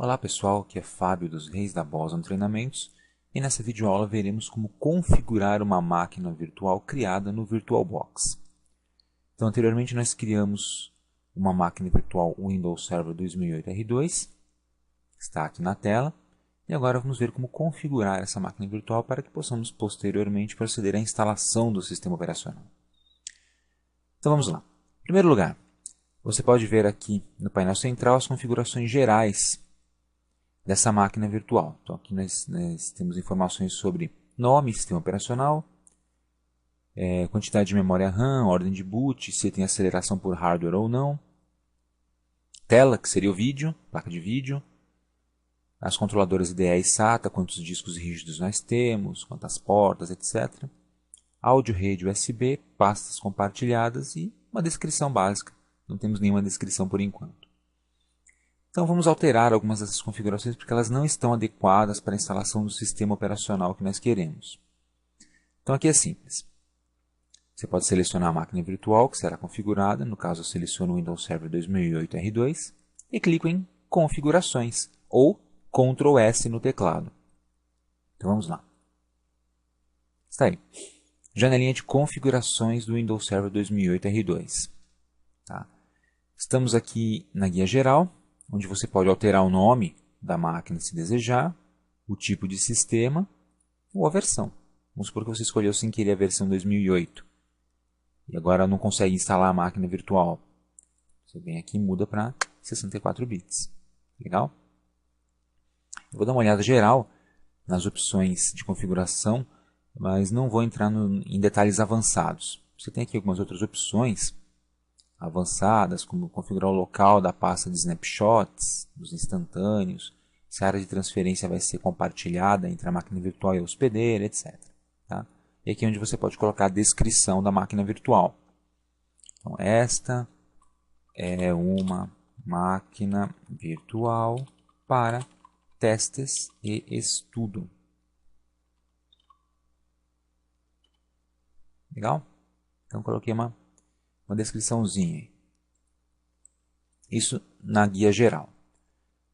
Olá pessoal, aqui é Fábio dos Reis da Boson Treinamentos e nessa videoaula veremos como configurar uma máquina virtual criada no VirtualBox. Então anteriormente nós criamos uma máquina virtual Windows Server 2008 R2, está aqui na tela, e agora vamos ver como configurar essa máquina virtual para que possamos posteriormente proceder à instalação do sistema operacional. Então vamos lá. Em primeiro lugar, você pode ver aqui no painel central as configurações gerais dessa máquina virtual. Então aqui nós temos informações sobre nome, sistema operacional, quantidade de memória RAM, ordem de boot, se tem aceleração por hardware ou não, tela, que seria o vídeo, placa de vídeo, as controladoras IDE e SATA, quantos discos rígidos nós temos, quantas portas, etc. Áudio, rede USB, pastas compartilhadas e uma descrição básica. Não temos nenhuma descrição por enquanto. Então vamos alterar algumas dessas configurações porque elas não estão adequadas para a instalação do sistema operacional que nós queremos. Então aqui é simples. Você pode selecionar a máquina virtual que será configurada, no caso eu seleciono o Windows Server 2008 R2 e clico em Configurações ou Ctrl S no teclado. Então vamos lá. Está aí. Janelinha de configurações do Windows Server 2008 R2. Tá? Estamos aqui na guia geral, onde você pode alterar o nome da máquina se desejar, o tipo de sistema ou a versão. Vamos supor que você escolheu sem querer a versão 2008 e agora não consegue instalar a máquina virtual. Você vem aqui e muda para 64 bits. Legal? Eu vou dar uma olhada geral nas opções de configuração, mas não vou entrar em detalhes avançados. Você tem aqui algumas outras opções avançadas, como configurar o local da pasta de snapshots, dos instantâneos, se a área de transferência vai ser compartilhada entre a máquina virtual e a hospedeira, etc. Tá? E aqui é onde você pode colocar a descrição da máquina virtual. Então, esta é uma máquina virtual para testes e estudo. Legal? Então, coloquei uma descriçãozinha. Isso na guia geral.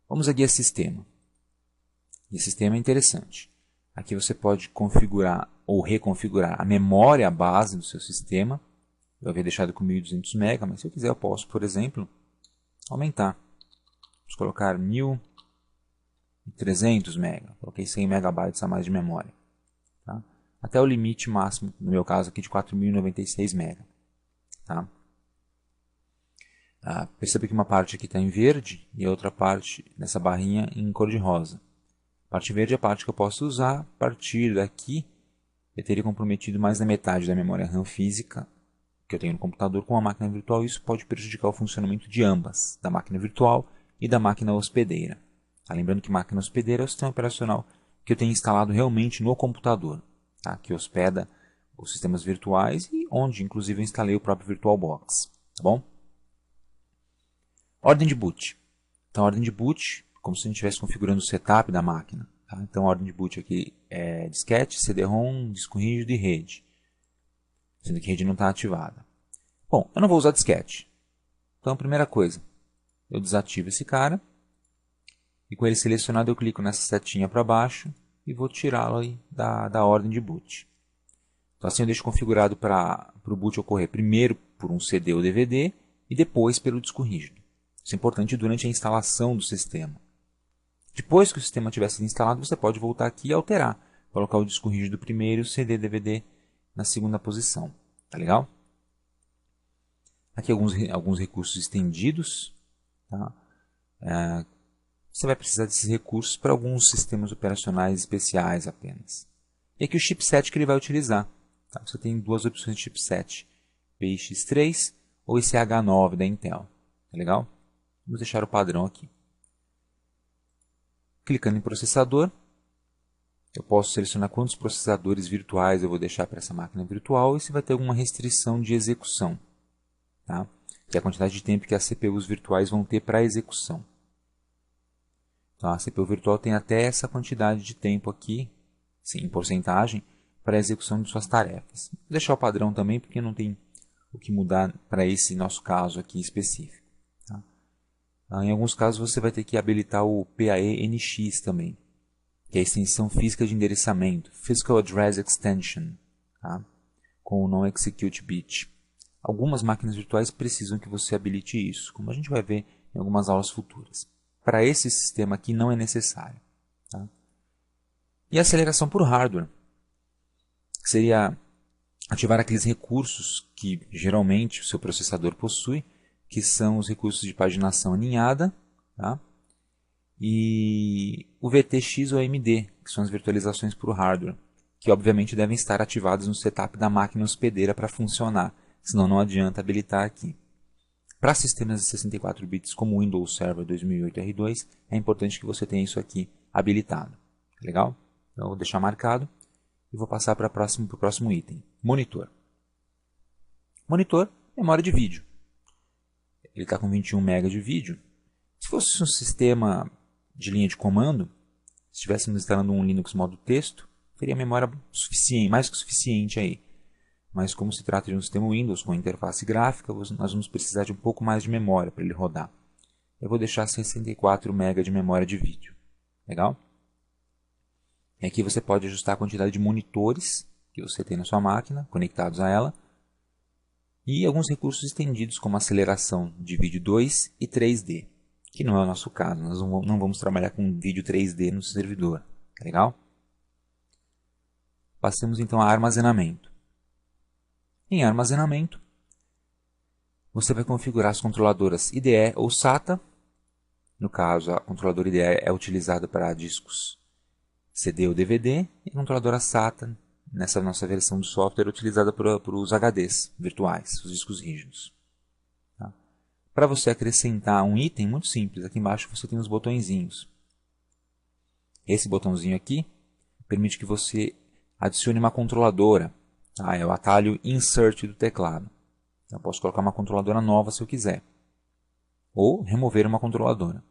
Vamos à guia sistema. Guia sistema é interessante. Aqui você pode configurar ou reconfigurar a memória base do seu sistema. Eu havia deixado com 1200 MB, mas se eu quiser eu posso, por exemplo, aumentar. Vamos colocar 1300 MB. Coloquei 100 MB a mais de memória. Tá? Até o limite máximo, no meu caso aqui, de 4096 MB. Tá? Perceba que uma parte aqui está em verde e a outra parte nessa barrinha em cor de rosa. A parte verde é a parte que eu posso usar. A partir daqui, eu teria comprometido mais da metade da memória RAM física que eu tenho no computador com a máquina virtual. E isso pode prejudicar o funcionamento de ambas, da máquina virtual e da máquina hospedeira. Lembrando que máquina hospedeira é o sistema operacional que eu tenho instalado realmente no computador, tá? Que hospeda os sistemas virtuais e onde, inclusive, eu instalei o próprio VirtualBox. Tá bom? Ordem de boot. Então, a ordem de boot, como se a gente estivesse configurando o setup da máquina. Tá? Então, a ordem de boot aqui é disquete, CD-ROM, disco rígido e rede. Sendo que a rede não está ativada. Bom, eu não vou usar disquete. Então, a primeira coisa, eu desativo esse cara. E com ele selecionado, eu clico nessa setinha para baixo e vou tirá-lo aí da ordem de boot. Então, assim eu deixo configurado para o boot ocorrer primeiro por um CD ou DVD e depois pelo disco rígido. Isso é importante durante a instalação do sistema. Depois que o sistema tiver sido instalado, você pode voltar aqui e alterar. Colocar o disco rígido primeiro e o CD DVD na segunda posição. Tá legal? Aqui alguns recursos estendidos. Tá? Você vai precisar desses recursos para alguns sistemas operacionais especiais apenas. E aqui o chipset que ele vai utilizar. Tá? Você tem duas opções de chipset, PX3 ou esse H9 da Intel. Tá legal? Vamos deixar o padrão aqui. Clicando em processador, eu posso selecionar quantos processadores virtuais eu vou deixar para essa máquina virtual e se vai ter alguma restrição de execução. Tá? Que é a quantidade de tempo que as CPUs virtuais vão ter para a execução. Então, a CPU virtual tem até essa quantidade de tempo aqui, sim, em porcentagem, para a execução de suas tarefas. Vou deixar o padrão também, porque não tem o que mudar para esse nosso caso aqui específico. Tá? Em alguns casos você vai ter que habilitar o PAE-NX também, que é a extensão física de endereçamento, Physical Address Extension, tá? Com o Non-Execute-Bit. Algumas máquinas virtuais precisam que você habilite isso, como a gente vai ver em algumas aulas futuras. Para esse sistema aqui não é necessário. Tá? E a aceleração por hardware, que seria ativar aqueles recursos que geralmente o seu processador possui, que são os recursos de paginação aninhada, tá? E o VTX ou AMD, que são as virtualizações por hardware, que obviamente devem estar ativadas no setup da máquina hospedeira para funcionar, senão não adianta habilitar aqui. Para sistemas de 64 bits como o Windows Server 2008 R2, é importante que você tenha isso aqui habilitado. Legal? Então, eu vou deixar marcado e vou passar para o próximo item. Monitor. Monitor, memória de vídeo. Ele está com 21 MB de vídeo. Se fosse um sistema de linha de comando, se estivéssemos instalando um Linux modo texto, teria memória suficiente, mais que suficiente aí. Mas como se trata de um sistema Windows com interface gráfica, nós vamos precisar de um pouco mais de memória para ele rodar. Eu vou deixar 64 MB de memória de vídeo. Legal? E aqui você pode ajustar a quantidade de monitores que você tem na sua máquina, conectados a ela, e alguns recursos estendidos como aceleração de vídeo 2 e 3D, que não é o nosso caso, nós não vamos trabalhar com vídeo 3D no servidor. Legal? Passemos então a armazenamento. Em armazenamento, você vai configurar as controladoras IDE ou SATA. No caso, a controladora IDE é utilizada para discos CD ou DVD, e a controladora SATA, nessa nossa versão do software, é utilizada para os HDs virtuais, os discos rígidos. Tá? Para você acrescentar um item, muito simples, aqui embaixo você tem os botõezinhos. Esse botãozinho aqui permite que você adicione uma controladora. Tá? É o atalho Insert do teclado. Eu posso colocar uma controladora nova se eu quiser. Ou remover uma controladora.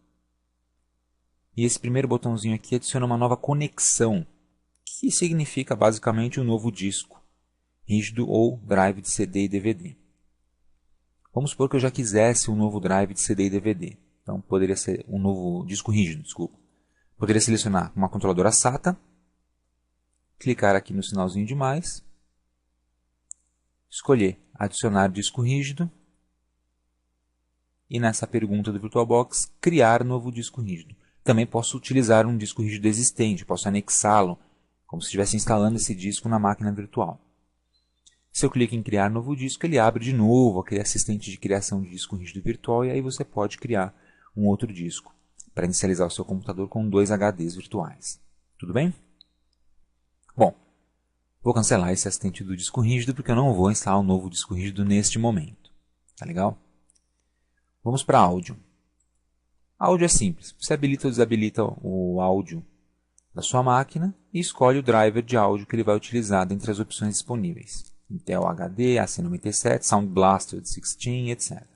E esse primeiro botãozinho aqui adiciona uma nova conexão, que significa basicamente um novo disco rígido ou drive de CD e DVD. Vamos supor que eu já quisesse um novo drive de CD e DVD. Então poderia ser um novo disco rígido, desculpa. Poderia selecionar uma controladora SATA, clicar aqui no sinalzinho de mais, escolher adicionar disco rígido e nessa pergunta do VirtualBox, criar novo disco rígido. Também posso utilizar um disco rígido existente, posso anexá-lo, como se estivesse instalando esse disco na máquina virtual. Se eu clico em criar novo disco, ele abre de novo aquele assistente de criação de disco rígido virtual e aí você pode criar um outro disco para inicializar o seu computador com 2 HDs virtuais. Tudo bem? Bom, vou cancelar esse assistente do disco rígido porque eu não vou instalar um novo disco rígido neste momento. Tá legal? Vamos para áudio. Áudio é simples. Você habilita ou desabilita o áudio da sua máquina e escolhe o driver de áudio que ele vai utilizar dentre as opções disponíveis. Intel HD, AC97, Sound Blaster 16, etc.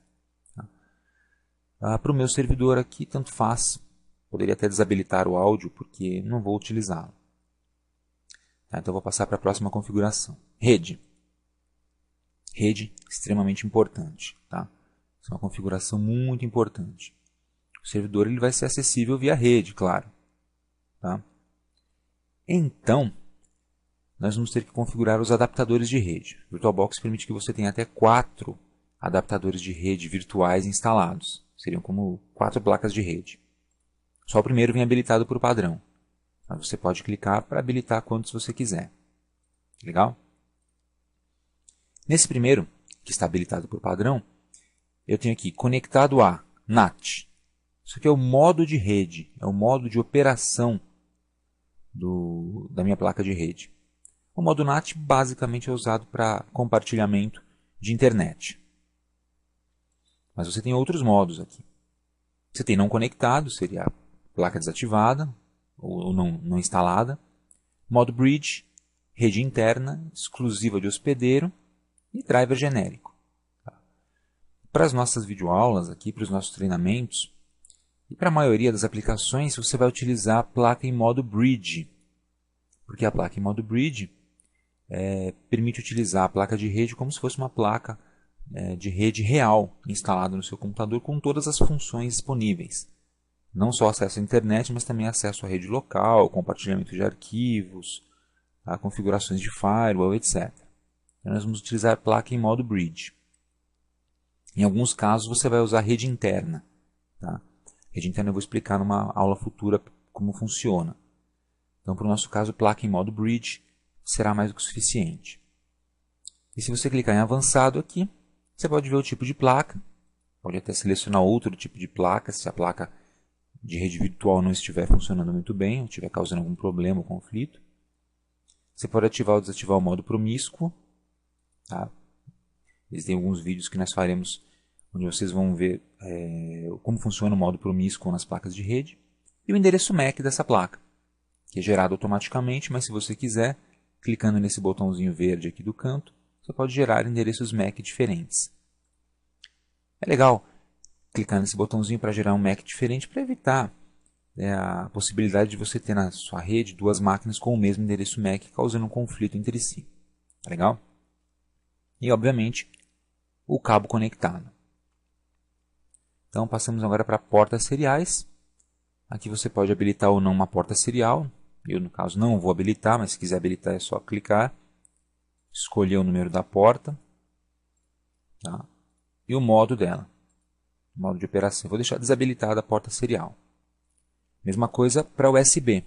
Para o meu servidor aqui, tanto faz. Poderia até desabilitar o áudio porque não vou utilizá-lo. Tá, então vou passar para a próxima configuração. Rede. Rede, extremamente importante. Tá? Isso é uma configuração muito importante. O servidor ele vai ser acessível via rede, claro. Tá? Então, nós vamos ter que configurar os adaptadores de rede. O VirtualBox permite que você tenha até 4 adaptadores de rede virtuais instalados. Seriam como 4 placas de rede. Só o primeiro vem habilitado por padrão. Mas você pode clicar para habilitar quantos você quiser. Legal? Nesse primeiro, que está habilitado por padrão, eu tenho aqui conectado a NAT. Isso aqui é o modo de rede, é o modo de operação da minha placa de rede. O modo NAT basicamente é usado para compartilhamento de internet. Mas você tem outros modos aqui. Você tem não conectado, seria a placa desativada ou não instalada. Modo bridge, rede interna, exclusiva de hospedeiro e driver genérico. Para as nossas videoaulas aqui, para os nossos treinamentos, e para a maioria das aplicações, você vai utilizar a placa em modo bridge. Porque a placa em modo bridge permite utilizar a placa de rede como se fosse uma placa de rede real instalado no seu computador com todas as funções disponíveis. Não só acesso à internet, mas também acesso à rede local, compartilhamento de arquivos, configurações de firewall, etc. Então, nós vamos utilizar a placa em modo bridge. Em alguns casos você vai usar rede interna. Tá? Rede interna eu vou explicar numa aula futura como funciona. Então, para o nosso caso, placa em modo bridge será mais do que suficiente. E se você clicar em avançado aqui, você pode ver o tipo de placa. Pode até selecionar outro tipo de placa, se a placa de rede virtual não estiver funcionando muito bem, ou estiver causando algum problema ou conflito. Você pode ativar ou desativar o modo promíscuo. Tá? Existem alguns vídeos que nós faremos onde vocês vão ver como funciona o modo promíscuo nas placas de rede. E o endereço MAC dessa placa, que é gerado automaticamente, mas se você quiser, clicando nesse botãozinho verde aqui do canto, você pode gerar endereços MAC diferentes. É legal clicar nesse botãozinho para gerar um MAC diferente para evitar a possibilidade de você ter na sua rede duas máquinas com o mesmo endereço MAC, causando um conflito entre si. Tá legal? E, obviamente, o cabo conectado. Então, passamos agora para portas seriais. Aqui você pode habilitar ou não uma porta serial. Eu, no caso, não vou habilitar, mas se quiser habilitar é só clicar. Escolher o número da porta. Tá? E o modo dela. O modo de operação. Eu vou deixar desabilitada a porta serial. Mesma coisa para USB.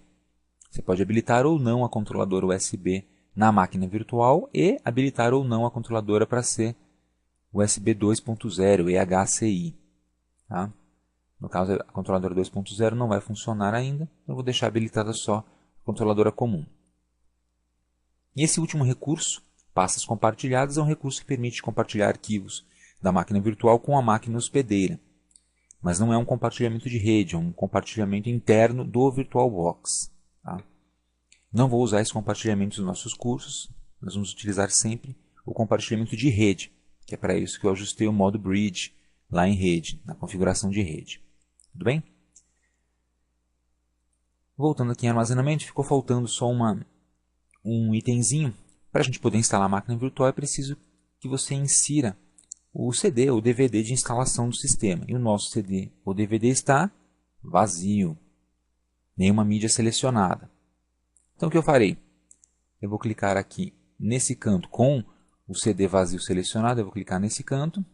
Você pode habilitar ou não a controladora USB na máquina virtual e habilitar ou não a controladora para ser USB 2.0, EHCI. Tá? No caso, a controladora 2.0 não vai funcionar ainda, então eu vou deixar habilitada só a controladora comum. E esse último recurso, pastas compartilhadas, é um recurso que permite compartilhar arquivos da máquina virtual com a máquina hospedeira. Mas não é um compartilhamento de rede, é um compartilhamento interno do VirtualBox. Tá? Não vou usar esse compartilhamento nos nossos cursos, nós vamos utilizar sempre o compartilhamento de rede, que é para isso que eu ajustei o modo bridge lá em rede, na configuração de rede. Tudo bem? Voltando aqui em armazenamento, ficou faltando só um itemzinho. Para a gente poder instalar a máquina virtual é preciso que você insira o CD ou DVD de instalação do sistema. E o nosso CD ou DVD está vazio. Nenhuma mídia selecionada. Então o que eu farei? Eu vou clicar aqui nesse canto com o CD vazio selecionado. Eu vou clicar nesse canto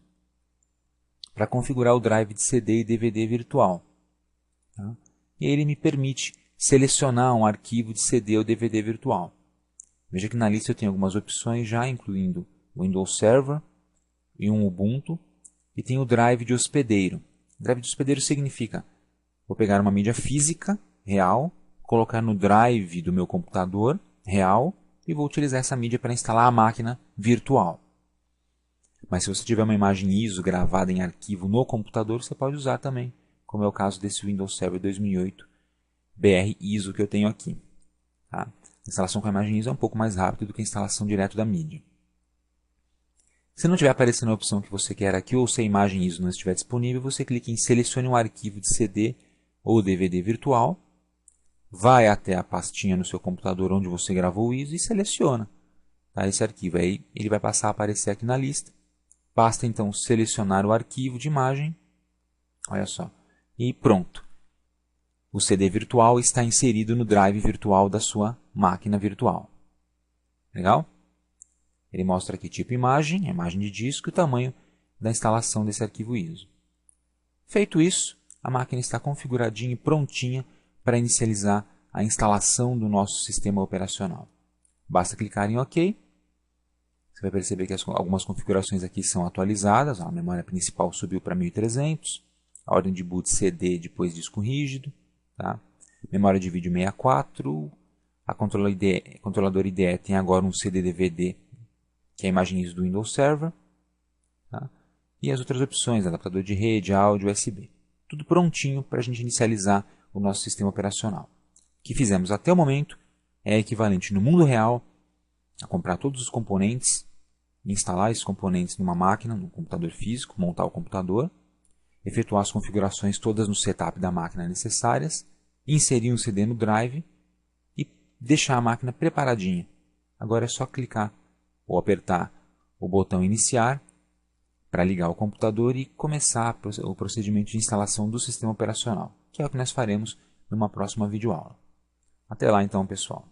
para configurar o drive de CD e DVD virtual. Tá? E aí ele me permite selecionar um arquivo de CD ou DVD virtual. Veja que na lista eu tenho algumas opções já, incluindo o Windows Server e um Ubuntu, e tem o drive de hospedeiro. Drive de hospedeiro significa, vou pegar uma mídia física, real, colocar no drive do meu computador, real, e vou utilizar essa mídia para instalar a máquina virtual. Mas se você tiver uma imagem ISO gravada em arquivo no computador, você pode usar também, como é o caso desse Windows Server 2008 BR ISO que eu tenho aqui. Tá? A instalação com a imagem ISO é um pouco mais rápida do que a instalação direto da mídia. Se não estiver aparecendo a opção que você quer aqui, ou se a imagem ISO não estiver disponível, você clica em selecione um arquivo de CD ou DVD virtual, vai até a pastinha no seu computador onde você gravou o ISO e seleciona esse arquivo. Aí ele vai passar a aparecer aqui na lista. Basta então selecionar o arquivo de imagem, olha só, e pronto. O CD virtual está inserido no drive virtual da sua máquina virtual. Legal? Ele mostra aqui tipo imagem, a imagem de disco e o tamanho da instalação desse arquivo ISO. Feito isso, a máquina está configuradinha e prontinha para inicializar a instalação do nosso sistema operacional. Basta clicar em OK. Você vai perceber que algumas configurações aqui são atualizadas. A memória principal subiu para 1300. A ordem de boot CD depois disco rígido. Tá? Memória de vídeo 64. A controladora IDE tem agora um CD-DVD, que é a imagem ISO do Windows Server. Tá? E as outras opções, adaptador de rede, áudio, USB. Tudo prontinho para a gente inicializar o nosso sistema operacional. O que fizemos até o momento é equivalente no mundo real a comprar todos os componentes, instalar esses componentes numa máquina, no computador físico, montar o computador, efetuar as configurações todas no setup da máquina necessárias, inserir um CD no drive e deixar a máquina preparadinha. Agora é só clicar ou apertar o botão iniciar para ligar o computador e começar o procedimento de instalação do sistema operacional, que é o que nós faremos numa próxima videoaula. Até lá então, pessoal.